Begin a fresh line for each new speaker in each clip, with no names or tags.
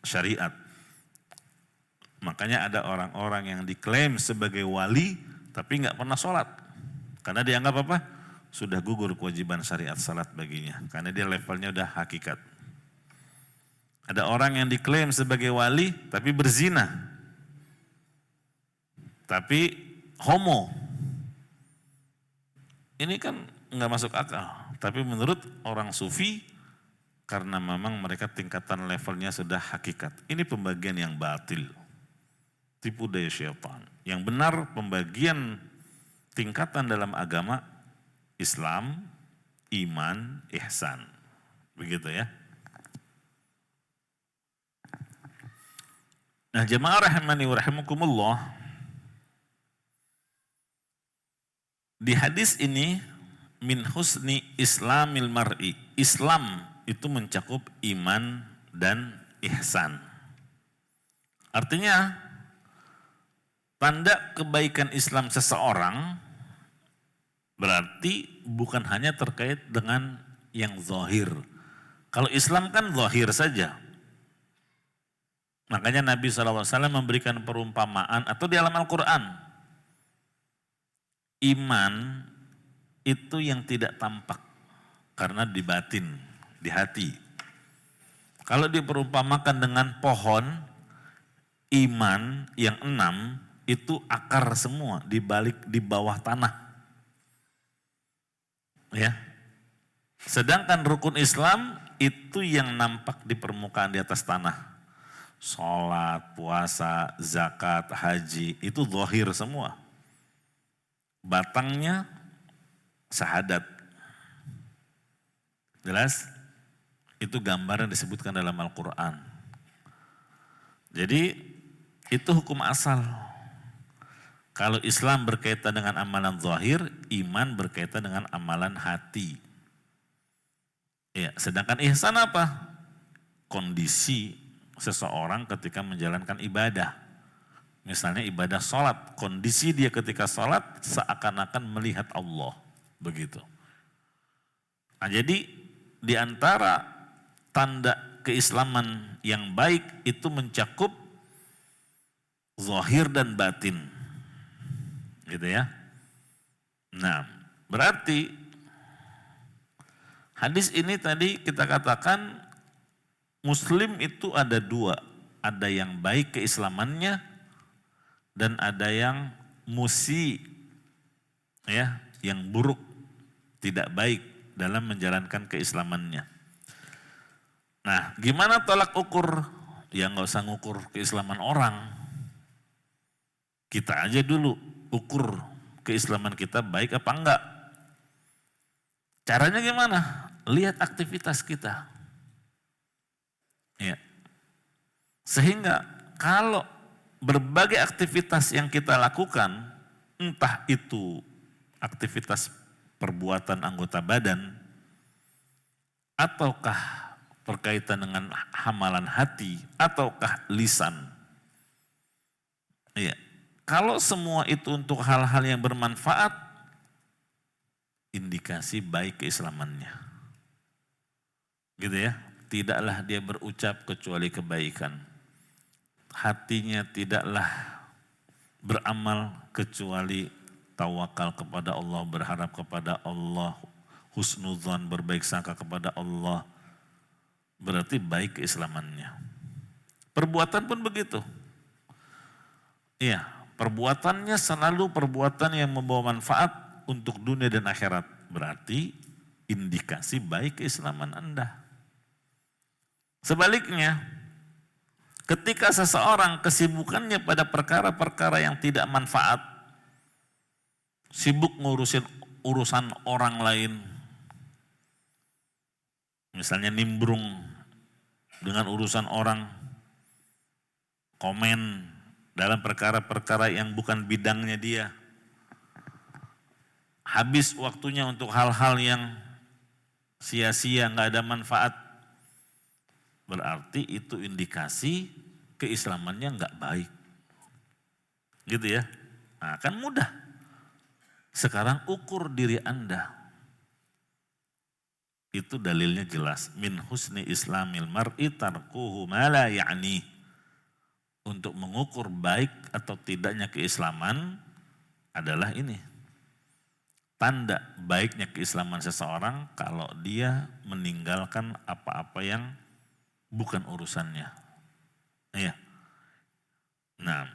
syariat. Makanya ada orang-orang yang diklaim sebagai wali tapi nggak pernah sholat. Karena dianggap apa? Sudah gugur kewajiban syariat salat baginya. Karena dia levelnya udah hakikat. Ada orang yang diklaim sebagai wali tapi berzina. Tapi homo. Ini kan nggak masuk akal. Tapi menurut orang sufi, karena memang mereka tingkatan levelnya sudah hakikat. Ini pembagian yang batil. Tipu daya syaitan. Yang benar pembagian tingkatan dalam agama Islam, iman, ihsan. Begitu ya. Nah, jemaah rahimani wa rahimakumullah. Di hadis ini min husni islamil mar'i. Islam itu mencakup iman dan ihsan. Artinya tanda kebaikan Islam seseorang berarti bukan hanya terkait dengan yang zahir. Kalau Islam kan zahir saja. Makanya Nabi SAW memberikan perumpamaan atau di dalam Al-Quran. Iman itu yang tidak tampak karena di batin, di hati. Kalau diperumpamakan dengan pohon, iman yang 6 itu akar semua di bawah tanah. Ya. Sedangkan rukun Islam itu yang nampak di permukaan di atas tanah. Sholat, puasa, zakat, haji, itu zahir semua. Batangnya syahadat. Jelas? Itu gambaran disebutkan dalam Al-Quran. Jadi itu hukum asal. Kalau Islam berkaitan dengan amalan zahir, iman berkaitan dengan amalan hati. Ya, sedangkan ihsan apa? Kondisi seseorang ketika menjalankan ibadah. Misalnya ibadah sholat, kondisi dia ketika sholat seakan-akan melihat Allah. Begitu. Nah, jadi di antara tanda keislaman yang baik itu mencakup zahir dan batin. Gitu ya. Nah, berarti hadis ini tadi kita katakan Muslim itu ada dua. Ada yang baik keislamannya dan ada yang musi, ya, yang buruk, tidak baik dalam menjalankan keislamannya. Nah, gimana tolak ukur? Ya nggak usah ngukur keislaman orang. Kita aja dulu ukur keislaman kita baik apa enggak. Caranya gimana? Lihat aktivitas kita. Ya. Sehingga kalau berbagai aktivitas yang kita lakukan, entah itu aktivitas perbuatan anggota badan, ataukah berkaitan dengan hamalan hati, ataukah lisan. Ya. Kalau semua itu untuk hal-hal yang bermanfaat, indikasi baik keislamannya. Gitu ya. Tidaklah dia berucap kecuali kebaikan. Hatinya tidaklah beramal kecuali tawakal kepada Allah, berharap kepada Allah, husnudzon, berbaik sangka kepada Allah. Berarti baik keislamannya. Perbuatan pun begitu. Iya. Perbuatannya selalu perbuatan yang membawa manfaat untuk dunia dan akhirat. Berarti indikasi baik keislaman Anda. Sebaliknya, ketika seseorang kesibukannya pada perkara-perkara yang tidak manfaat, sibuk ngurusin urusan orang lain, misalnya nimbrung dengan urusan orang, komen dalam perkara-perkara yang bukan bidangnya dia. Habis waktunya untuk hal-hal yang sia-sia, gak ada manfaat. Berarti itu indikasi keislamannya gak baik. Gitu ya. Nah, kan mudah. Sekarang ukur diri Anda. Itu dalilnya jelas. Min husni islamil mar'i tarkuhu ma la ya'ni. Untuk mengukur baik atau tidaknya keislaman adalah ini. Tanda baiknya keislaman seseorang kalau dia meninggalkan apa-apa yang bukan urusannya. Iya. Nah,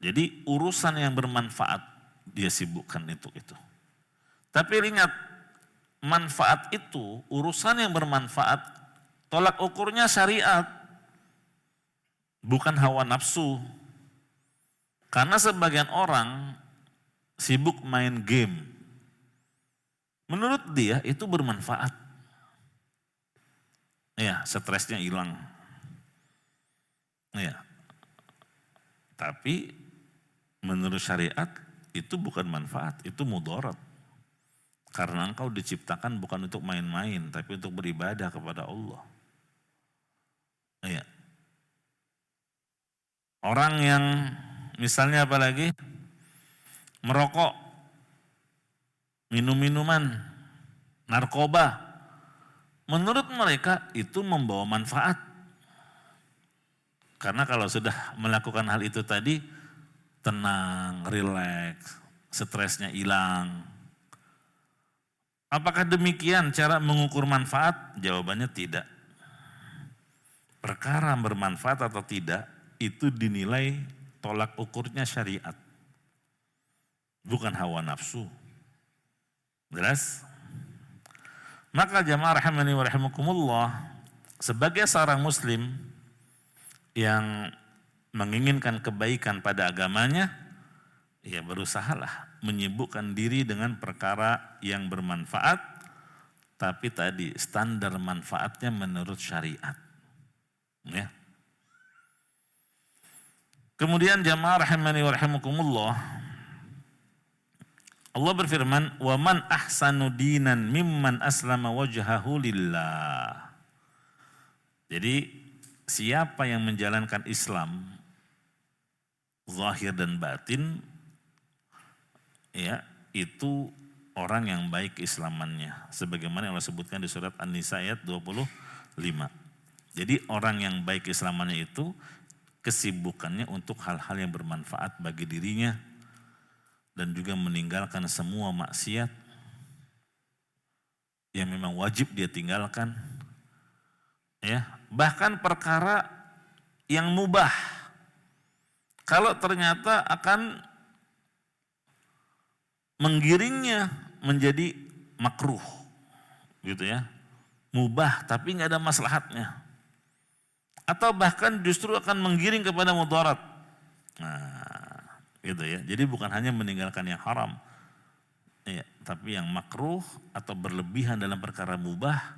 jadi urusan yang bermanfaat dia sibukkan itu. Tapi ingat, manfaat itu, urusan yang bermanfaat, tolak ukurnya syariat, bukan hawa nafsu. Karena sebagian orang sibuk main game. Menurut dia itu bermanfaat. Ya, stresnya hilang. Ya. Tapi menurut syariat itu bukan manfaat, itu mudarat. Karena engkau diciptakan bukan untuk main-main, tapi untuk beribadah kepada Allah. Ya. Orang yang misalnya apalagi merokok, minum-minuman, narkoba, menurut mereka itu membawa manfaat. Karena kalau sudah melakukan hal itu tadi, tenang, rileks, stresnya hilang. Apakah demikian cara mengukur manfaat? Jawabannya tidak. Perkara bermanfaat atau tidak, itu dinilai tolak ukurnya syariat. Bukan hawa nafsu. Jelas? Maka jamaah rahimani wa rahimakumullah, sebagai seorang muslim yang menginginkan kebaikan pada agamanya, ya berusahalah menyibukkan diri dengan perkara yang bermanfaat, tapi tadi standar manfaatnya menurut syariat. Ya. Kemudian jamaah rahimani wa rahimakumullah, Allah berfirman, "Wa man ahsanu dinan mimman aslama wajhahu lillah." Jadi siapa yang menjalankan Islam zahir dan batin, ya, itu orang yang baik keislamannya. Sebagaimana yang Allah sebutkan di surat An-Nisa ayat 25. Jadi orang yang baik keislamannya itu kesibukannya untuk hal-hal yang bermanfaat bagi dirinya dan juga meninggalkan semua maksiat yang memang wajib dia tinggalkan. Ya, bahkan perkara yang mubah kalau ternyata akan menggiringnya menjadi makruh, gitu ya, mubah tapi nggak ada maslahatnya, atau bahkan justru akan menggiring kepada mudarat. Nah, gitu ya. Jadi bukan hanya meninggalkan yang haram, ya, tapi yang makruh atau berlebihan dalam perkara mubah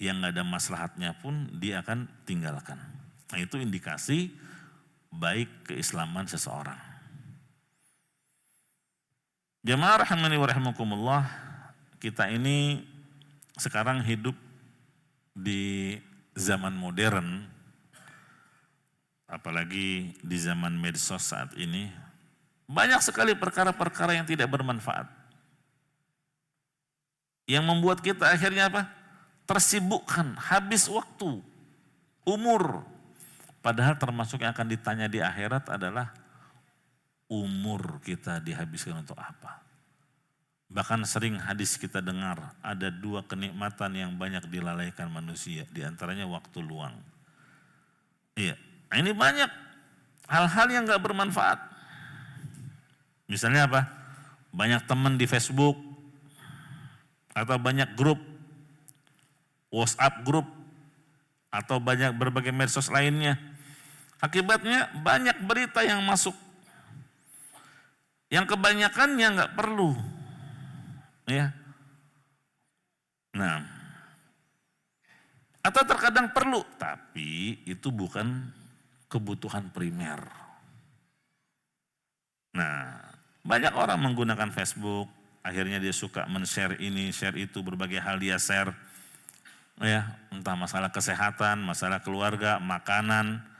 yang nggak ada maslahatnya pun dia akan tinggalkan. Nah, itu indikasi baik keislaman seseorang. Jamaah rahimani wa rahimakumullah, kita ini sekarang hidup di zaman modern, apalagi di zaman medsos saat ini, banyak sekali perkara-perkara yang tidak bermanfaat. Yang membuat kita akhirnya apa? Tersibukkan, habis waktu, umur. Padahal termasuk yang akan ditanya di akhirat adalah umur kita dihabiskan untuk apa. Bahkan sering hadis kita dengar, ada 2 kenikmatan yang banyak dilalaikan manusia, diantaranya waktu luang. Iya, ini banyak hal-hal yang gak bermanfaat. Misalnya apa? Banyak teman di Facebook, atau banyak grup, WhatsApp grup, atau banyak berbagai medsos lainnya. Akibatnya banyak berita yang masuk, yang kebanyakannya nggak perlu, ya. Nah, atau terkadang perlu, tapi itu bukan kebutuhan primer. Nah, banyak orang menggunakan Facebook, akhirnya dia suka men-share ini, share itu, berbagai hal dia share, ya, entah masalah kesehatan, masalah keluarga, makanan,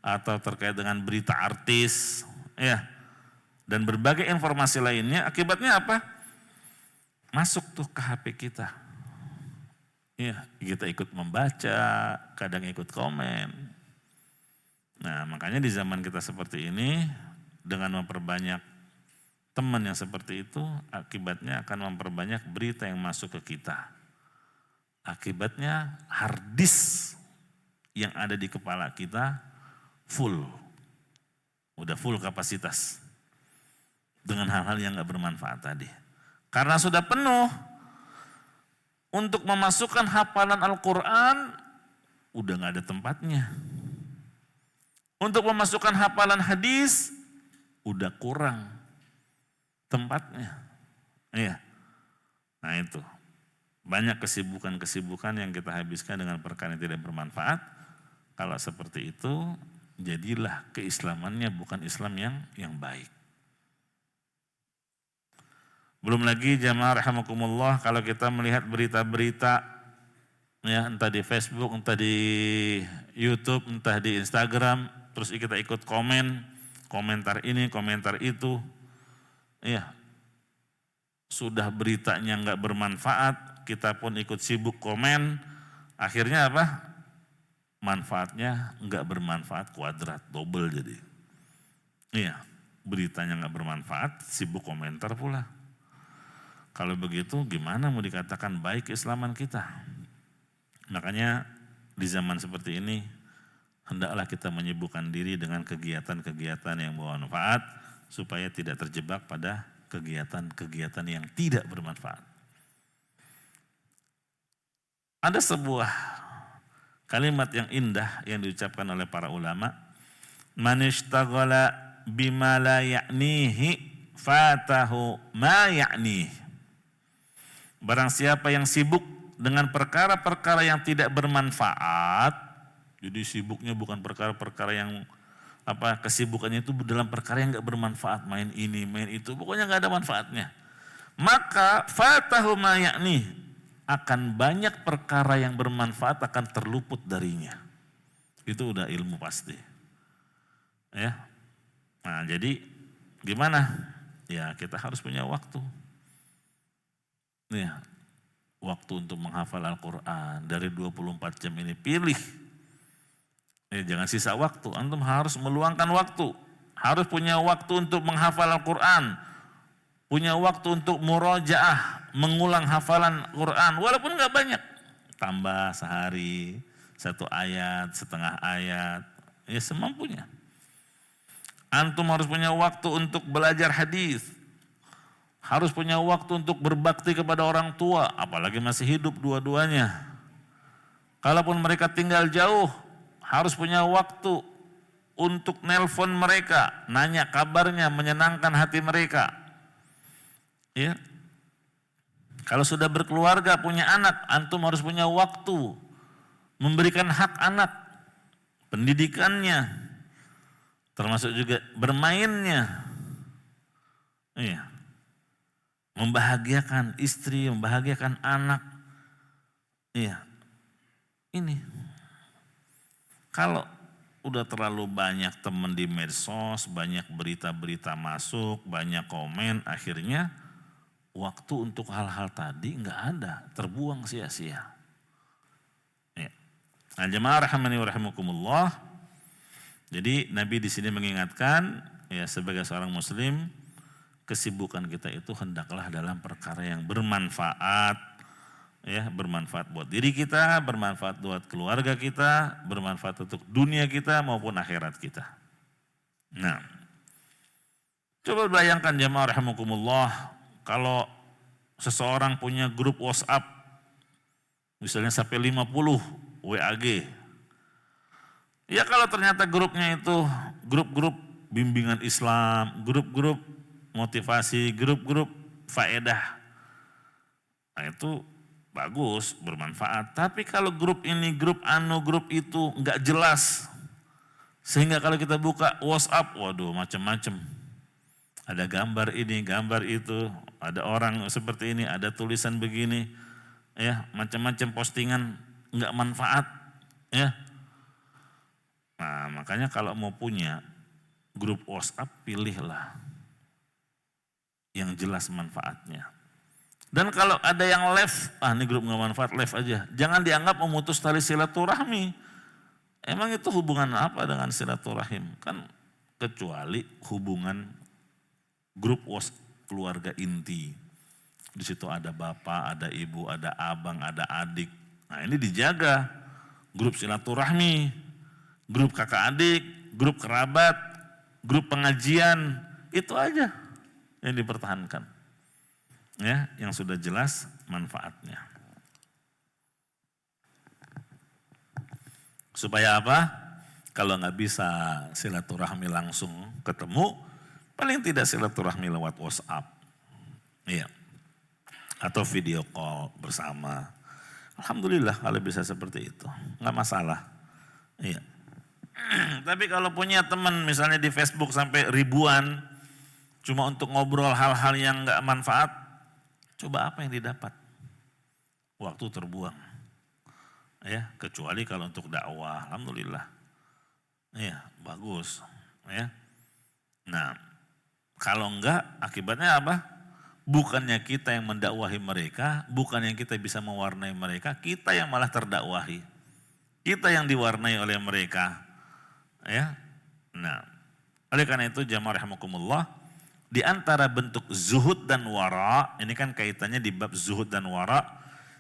atau terkait dengan berita artis, ya. Dan berbagai informasi lainnya, akibatnya apa? Masuk tuh ke HP kita. Ya, kita ikut membaca, kadang ikut komen. Nah, makanya di zaman kita seperti ini, dengan memperbanyak teman yang seperti itu, akibatnya akan memperbanyak berita yang masuk ke kita. Akibatnya harddisk yang ada di kepala kita full. Udah full kapasitas. Dengan hal-hal yang gak bermanfaat tadi. Karena sudah penuh, untuk memasukkan hafalan Al-Quran, udah gak ada tempatnya. Untuk memasukkan hafalan hadis, udah kurang tempatnya. Iya. Nah itu. Banyak kesibukan-kesibukan yang kita habiskan dengan perkara yang tidak bermanfaat. Kalau seperti itu, jadilah keislamannya bukan Islam yang baik. Belum lagi jamaah rahimakumullah, kalau kita melihat berita-berita ya, entah di Facebook, entah di YouTube, entah di Instagram, terus kita ikut komentar ini, komentar itu, ya sudah beritanya nggak bermanfaat, kita pun ikut sibuk komen, akhirnya apa? Manfaatnya nggak bermanfaat kuadrat, double jadi. Iya, beritanya nggak bermanfaat, sibuk komentar pula. Kalau begitu gimana mau dikatakan baik keislaman kita? Makanya di zaman seperti ini hendaklah kita menyibukkan diri dengan kegiatan-kegiatan yang bermanfaat supaya tidak terjebak pada kegiatan-kegiatan yang tidak bermanfaat. Ada sebuah kalimat yang indah yang diucapkan oleh para ulama, man ishtaghala bima la ya'nihi fatahu ma ya'nihi. Barang siapa yang sibuk dengan perkara-perkara yang tidak bermanfaat, jadi sibuknya bukan perkara-perkara yang kesibukannya itu dalam perkara yang gak bermanfaat, main ini, main itu, pokoknya gak ada manfaatnya. Maka fatahu ma ya'ni, akan banyak perkara yang bermanfaat akan terluput darinya. Itu udah ilmu pasti. Ya. Nah, jadi gimana? Ya, kita harus punya waktu. Ya, waktu untuk menghafal Al-Quran dari 24 jam ini pilih. Jangan sisa waktu, antum harus meluangkan waktu. Harus punya waktu untuk menghafal Al-Quran. Punya waktu untuk murojaah, mengulang hafalan Quran, walaupun gak banyak. Tambah sehari, 1 ayat, setengah ayat, ya semampunya. Antum harus punya waktu untuk belajar hadis. Harus punya waktu untuk berbakti kepada orang tua, apalagi masih hidup dua-duanya. Kalaupun mereka tinggal jauh, harus punya waktu untuk nelpon mereka, nanya kabarnya, menyenangkan hati mereka. Ya. Kalau sudah berkeluarga, punya anak, antum harus punya waktu memberikan hak anak, pendidikannya, termasuk juga bermainnya. Iya. Membahagiakan istri, membahagiakan anak. Iya. Ini. Kalau udah terlalu banyak teman di medsos, banyak berita-berita masuk, banyak komen, akhirnya waktu untuk hal-hal tadi nggak ada, terbuang sia-sia. Ya. Nah, jemaah rahimani wa rahimakumullah. Jadi Nabi di sini mengingatkan ya sebagai seorang muslim, kesibukan kita itu hendaklah dalam perkara yang bermanfaat, ya bermanfaat buat diri kita, bermanfaat buat keluarga kita, bermanfaat untuk dunia kita maupun akhirat kita. Nah, coba bayangkan jemaah rahimakumullah, kalau seseorang punya grup WhatsApp, misalnya sampai 50 WAG, ya kalau ternyata grupnya itu grup-grup bimbingan Islam, grup-grup motivasi, grup-grup faedah, nah itu bagus, bermanfaat. Tapi kalau grup ini, grup grup itu nggak jelas, sehingga kalau kita buka WhatsApp, waduh macam-macam. Ada gambar ini, gambar itu, ada orang seperti ini, ada tulisan begini, ya macam-macam postingan nggak manfaat, ya. Nah makanya kalau mau punya grup WhatsApp, pilihlah yang jelas manfaatnya. Dan kalau ada yang left, ini grup nggak manfaat, left aja. Jangan dianggap memutus tali silaturahmi. Emang itu hubungan apa dengan silaturahim? Kan kecuali hubungan grup keluarga inti. Di situ ada bapak, ada ibu, ada abang, ada adik. Nah ini dijaga. Grup silaturahmi, grup kakak adik, grup kerabat, grup pengajian, itu aja yang dipertahankan. Ya, yang sudah jelas manfaatnya. Supaya apa? Kalau nggak bisa silaturahmi langsung ketemu, paling tidak silaturahmi lewat WhatsApp. Iya. Atau video call bersama. Alhamdulillah kalau bisa seperti itu, nggak masalah. Iya. Tapi kalau punya teman misalnya di Facebook sampai ribuan, cuma untuk ngobrol hal-hal yang nggak manfaat, coba apa yang didapat? Waktu terbuang. Ya, kecuali kalau untuk dakwah, alhamdulillah. Iya, bagus. Ya. Nah, kalau enggak akibatnya apa? Bukannya kita yang mendakwahi mereka, bukan yang kita bisa mewarnai mereka, kita yang malah terdakwahi. Kita yang diwarnai oleh mereka. Ya. Nah, oleh karena itu jamaah rahimakumullah, di antara bentuk zuhud dan wara, ini kan kaitannya di bab zuhud dan wara,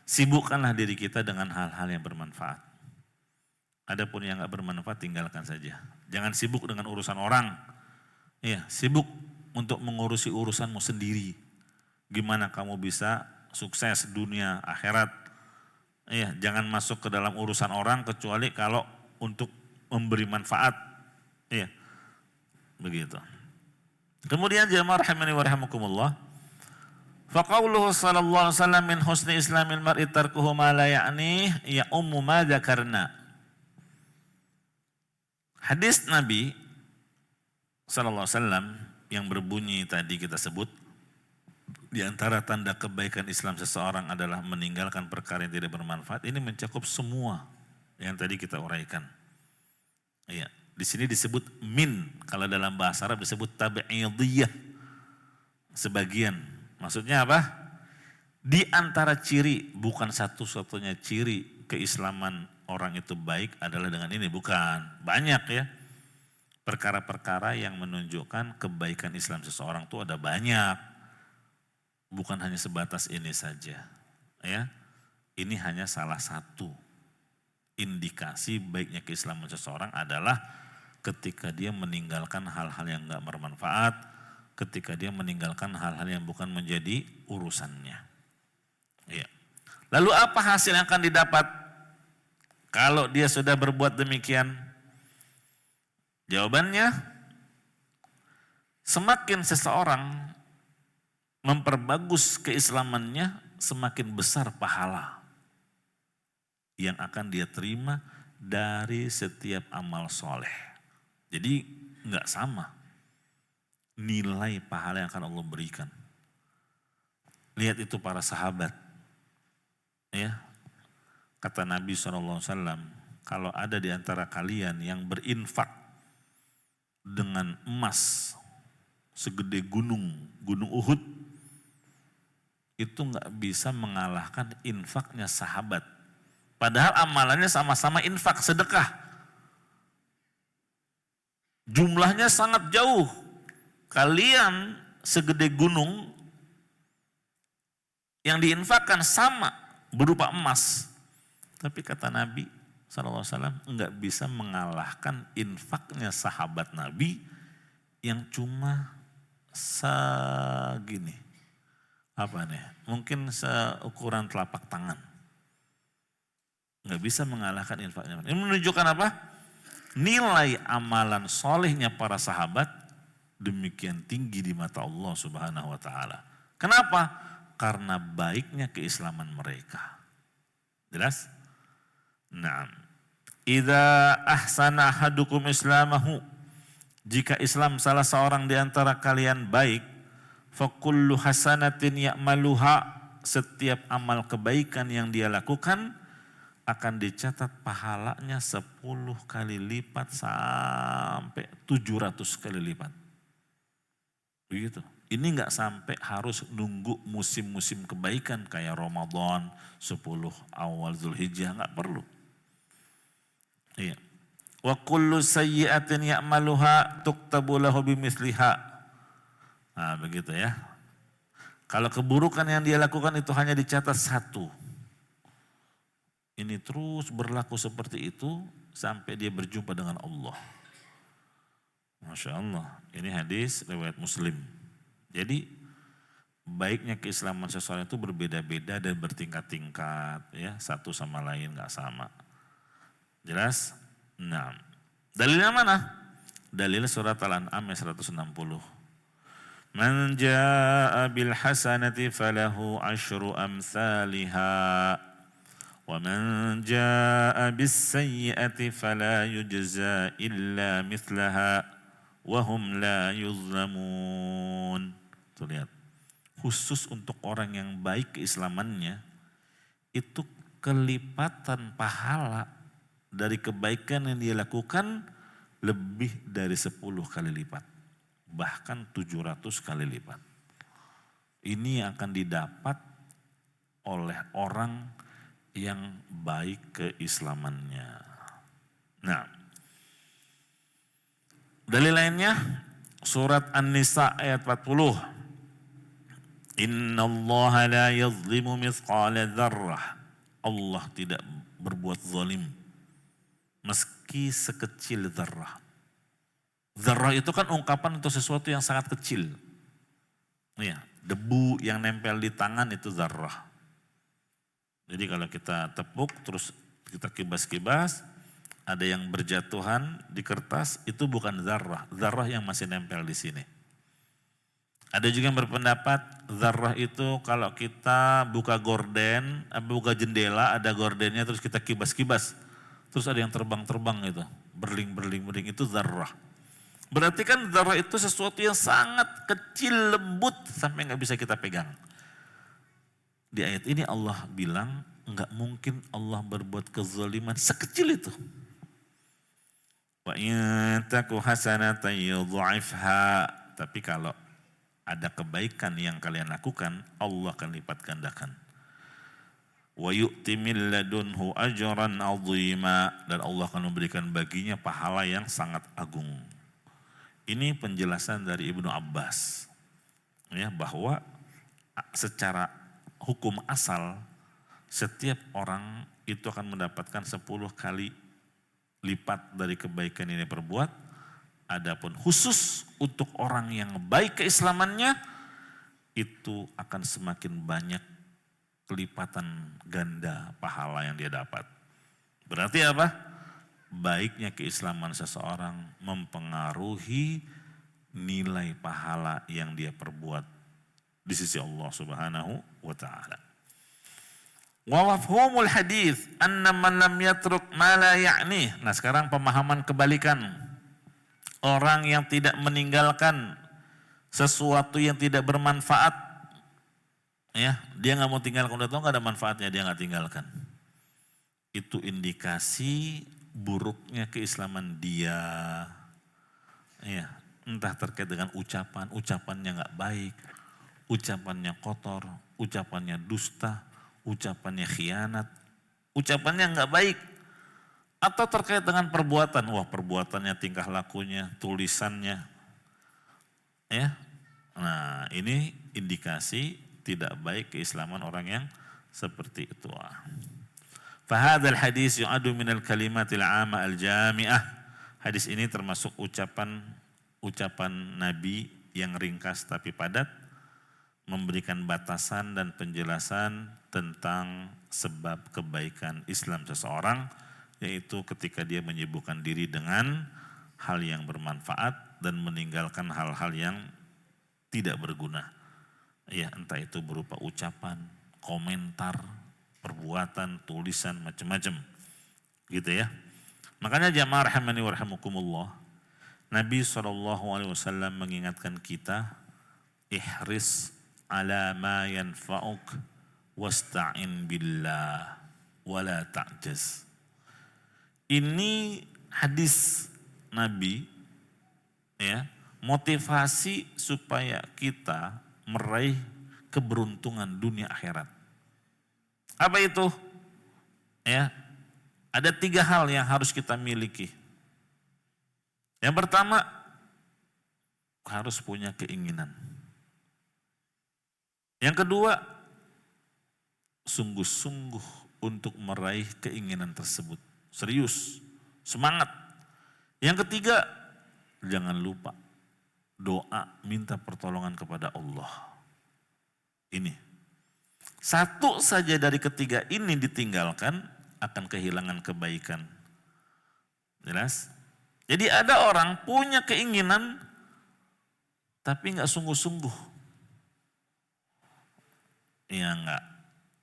sibukkanlah diri kita dengan hal-hal yang bermanfaat. Adapun yang enggak bermanfaat tinggalkan saja. Jangan sibuk dengan urusan orang. Iya, sibuk untuk mengurusi urusanmu sendiri. Gimana kamu bisa sukses dunia akhirat. Iya, jangan masuk ke dalam urusan orang kecuali kalau untuk memberi manfaat. Iya. Begitu. Kemudian jamaah rahimani wa rahimakumullah. Faqauluhu sallallahu alaihi wasallam min husni islamil mar'i tarkuhu ma la ya'ni ya ummu ma dzakarna. Hadis Nabi sallallahu alaihi wasallam yang berbunyi tadi kita sebut, di antara tanda kebaikan Islam seseorang adalah meninggalkan perkara yang tidak bermanfaat. Ini mencakup semua yang tadi kita uraikan. Iya, di sini disebut min, kalau dalam bahasa Arab disebut tabi'idiyah. Sebagian. Maksudnya apa? Di antara ciri, bukan satu-satunya ciri keislaman orang itu baik adalah dengan ini, bukan. Banyak ya. Perkara-perkara yang menunjukkan kebaikan Islam seseorang itu ada banyak. Bukan hanya sebatas ini saja, ya. Ini hanya salah satu indikasi baiknya keislaman seseorang adalah ketika dia meninggalkan hal-hal yang enggak bermanfaat, ketika dia meninggalkan hal-hal yang bukan menjadi urusannya. Ya. Lalu apa hasil yang akan didapat kalau dia sudah berbuat demikian? Jawabannya, semakin seseorang memperbagus keislamannya, semakin besar pahala yang akan dia terima dari setiap amal soleh. Jadi enggak sama nilai pahala yang akan Allah berikan. Lihat itu para sahabat. Ya, kata Nabi SAW, kalau ada di antara kalian yang berinfak dengan emas segede gunung Uhud, itu nggak bisa mengalahkan infaknya sahabat. Padahal amalannya sama-sama infak, sedekah. Jumlahnya sangat jauh. Kalian segede gunung, yang diinfakkan sama berupa emas. Tapi kata Nabi SAW nggak bisa mengalahkan infaknya sahabat Nabi yang cuma segini. Apa nih? Mungkin seukuran telapak tangan. Nggak bisa mengalahkan infaknya. Ini menunjukkan apa? Nilai amalan solehnya para sahabat demikian tinggi di mata Allah Subhanahu wa Ta'ala. Kenapa? Karena baiknya keislaman mereka. Jelas? Nah, idza ahsana ahadukum islamahu, jika Islam salah seorang di antara kalian baik, fakullu hasanatin ya'maluha, setiap amal kebaikan yang dia lakukan akan dicatat pahalanya 10 kali lipat sampai 700 kali lipat. Begitu. Ini nggak sampai harus nunggu musim-musim kebaikan kayak Ramadan, 10 awal Zulhijjah, nggak perlu. Iya. Wa kullu sayyi'atin ya'maluha tuktabu lahu bimithliha. Nah, begitu ya. Kalau keburukan yang dia lakukan itu hanya dicatat satu. Ini terus berlaku seperti itu sampai dia berjumpa dengan Allah. Masya Allah, ini hadis riwayat Muslim. Jadi baiknya keislaman seseorang itu berbeda-beda dan bertingkat-tingkat, ya, satu sama lain nggak sama. Jelas? Nah, dalilnya mana? Dalilnya surat Al-An'am ayat 160. Man jaa'a bil hasanati falahu asyru amsalha wa man jaa'a bis sayyi'ati fala yujza illa mithlaha wa hum la yuzlamun. Tuh lihat. Khusus untuk orang yang baik keislamannya, itu kelipatan pahala dari kebaikan yang dia lakukan lebih dari 10 kali lipat. Bahkan 700 kali lipat. Ini akan didapat oleh orang yang baik keislamannya. Nah, dalil lainnya surat An-Nisa ayat 40. Inna Allah la yazlimu mithqala dzarrah. Allah tidak berbuat zalim meski sekecil dzarrah. Dzarrah itu kan ungkapan untuk sesuatu yang sangat kecil. Ya, debu yang nempel di tangan itu dzarrah. Jadi kalau kita tepuk terus kita kibas-kibas, ada yang berjatuhan di kertas, itu bukan dzarrah. Dzarrah yang masih nempel di sini. Ada juga yang berpendapat dzarrah itu kalau kita buka gorden, buka jendela, ada gordennya terus kita kibas-kibas. Terus ada yang terbang-terbang gitu, berling-berling, itu dzarrah. Berarti kan dzarrah itu sesuatu yang sangat kecil, lembut, sampai gak bisa kita pegang. Di ayat ini Allah bilang gak mungkin Allah berbuat kezaliman sekecil itu. Wa in taku hasanatan yudha'ifha. Tapi kalau ada kebaikan yang kalian lakukan, Allah akan lipat gandakan. Wa yu'ti min ladunhu ajran 'azima, dan Allah akan memberikan baginya pahala yang sangat agung. Ini penjelasan dari Ibnu Abbas, ya, bahwa secara hukum asal setiap orang itu akan mendapatkan 10 kali lipat dari kebaikan yang dia perbuat. Adapun khusus untuk orang yang baik keislamannya, itu akan semakin banyak kelipatan ganda pahala yang dia dapat. Berarti apa? Baiknya keislaman seseorang mempengaruhi nilai pahala yang dia perbuat di sisi Allah Subhanahu wa ta'ala. Wa mafhumul hadis anna man lam yatruk ma la ya'ni. Nah, sekarang pemahaman kebalikan. Orang yang tidak meninggalkan sesuatu yang tidak bermanfaat, ya, dia nggak mau tinggalkan, udah tahu nggak ada manfaatnya, dia nggak tinggalkan. Itu indikasi buruknya keislaman dia, ya, entah terkait dengan ucapannya nggak baik, ucapannya kotor, ucapannya dusta, ucapannya khianat, ucapannya nggak baik. Atau terkait dengan perbuatan, perbuatannya, tingkah lakunya, tulisannya, ya. Nah, ini indikasi tidak baik keislaman orang yang seperti itu. Fahadal hadis yu'adu minal kalimatil 'amma al-jami'ah. Hadis ini termasuk ucapan Nabi yang ringkas tapi padat, memberikan batasan dan penjelasan tentang sebab kebaikan Islam seseorang, yaitu ketika dia menyibukkan diri dengan hal yang bermanfaat dan meninggalkan hal-hal yang tidak berguna. Ya, entah itu berupa ucapan, komentar, perbuatan, tulisan, macam-macam. Gitu ya. Makanya jamaah rahimani wa rahimakumullah, Nabi SAW mengingatkan kita, ihris ala ma yanfa'uk wasta'in billah wala ta'jaz. Ini hadis Nabi, ya, motivasi supaya kita meraih keberuntungan dunia akhirat. Apa itu? Ya, ada 3 hal yang harus kita miliki. Yang pertama, harus punya keinginan. Yang kedua, sungguh-sungguh untuk meraih keinginan tersebut. Serius, semangat. Yang ketiga, jangan lupa doa, minta pertolongan kepada Allah. Ini. Satu saja dari ketiga ini ditinggalkan, akan kehilangan kebaikan. Jelas? Jadi ada orang punya keinginan, tapi nggak sungguh-sungguh. Ya nggak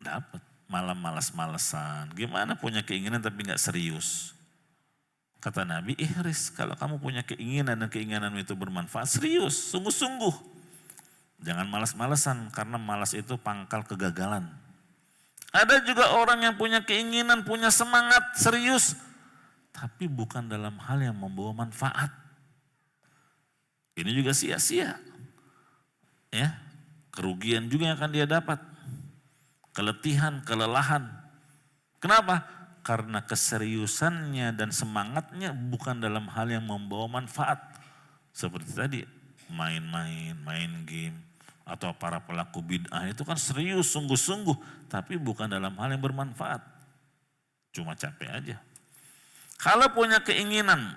dapat, malah malas-malesan. Gimana punya keinginan tapi nggak serius? Kata Nabi, ihris, kalau kamu punya keinginan dan keinginanmu itu bermanfaat, serius, sungguh-sungguh. Jangan malas-malesan, karena malas itu pangkal kegagalan. Ada juga orang yang punya keinginan, punya semangat, serius, tapi bukan dalam hal yang membawa manfaat. Ini juga sia-sia. Ya, kerugian juga yang akan dia dapat. Keletihan, kelelahan. Kenapa? Karena keseriusannya dan semangatnya bukan dalam hal yang membawa manfaat. Seperti tadi, main-main, main game, atau para pelaku bid'ah itu kan serius, sungguh-sungguh, tapi bukan dalam hal yang bermanfaat. Cuma capek aja. Kalau punya keinginan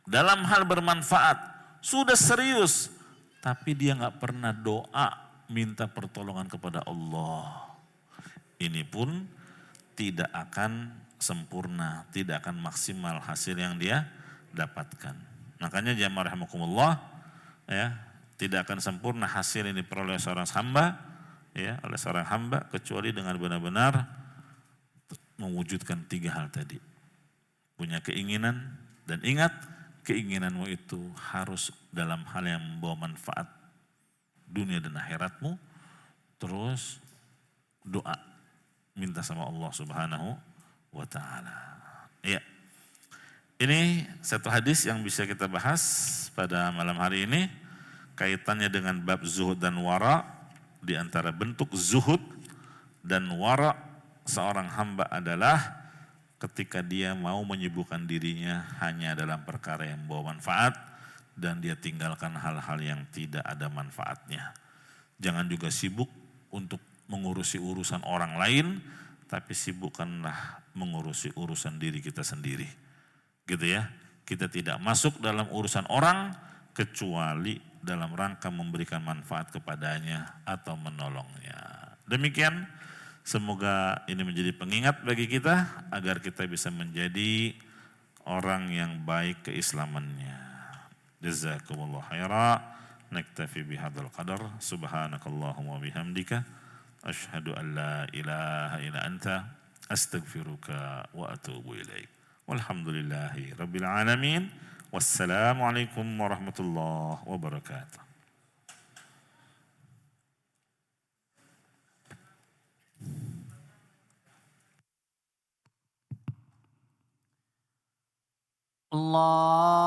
dalam hal bermanfaat, sudah serius, tapi dia nggak pernah doa, minta pertolongan kepada Allah. Ini pun tidak akan sempurna, tidak akan maksimal hasil yang dia dapatkan. Makanya jamaah rahimakumullah, ya, tidak akan sempurna hasil yang diperoleh seorang hamba, ya, oleh seorang hamba kecuali dengan benar-benar mewujudkan 3 hal tadi. Punya keinginan, dan ingat keinginanmu itu harus dalam hal yang membawa manfaat dunia dan akhiratmu. Terus doa, minta sama Allah Subhanahu wa ta'ala. Ya. Ini satu hadis yang bisa kita bahas pada malam hari ini, kaitannya dengan bab zuhud dan wara. Di antara bentuk zuhud dan wara seorang hamba adalah ketika dia mau menyibukkan dirinya hanya dalam perkara yang membawa manfaat, dan dia tinggalkan hal-hal yang tidak ada manfaatnya. Jangan juga sibuk untuk mengurusi urusan orang lain, tapi sibukkanlah mengurusi urusan diri kita sendiri. Gitu ya. Kita tidak masuk dalam urusan orang kecuali dalam rangka memberikan manfaat kepadanya atau menolongnya. Demikian, semoga ini menjadi pengingat bagi kita agar kita bisa menjadi orang yang baik keislamannya. Jazakumullah khaira. Naktafi bihadzal qadar. Subhanakallahumma bihamdika asyhadu an la ilaha illa anta astaghfiruka wa atubu ilaik. Walhamdulillahi rabbil alamin. Wassalamualaikum warahmatullahi wabarakatuh.
Allah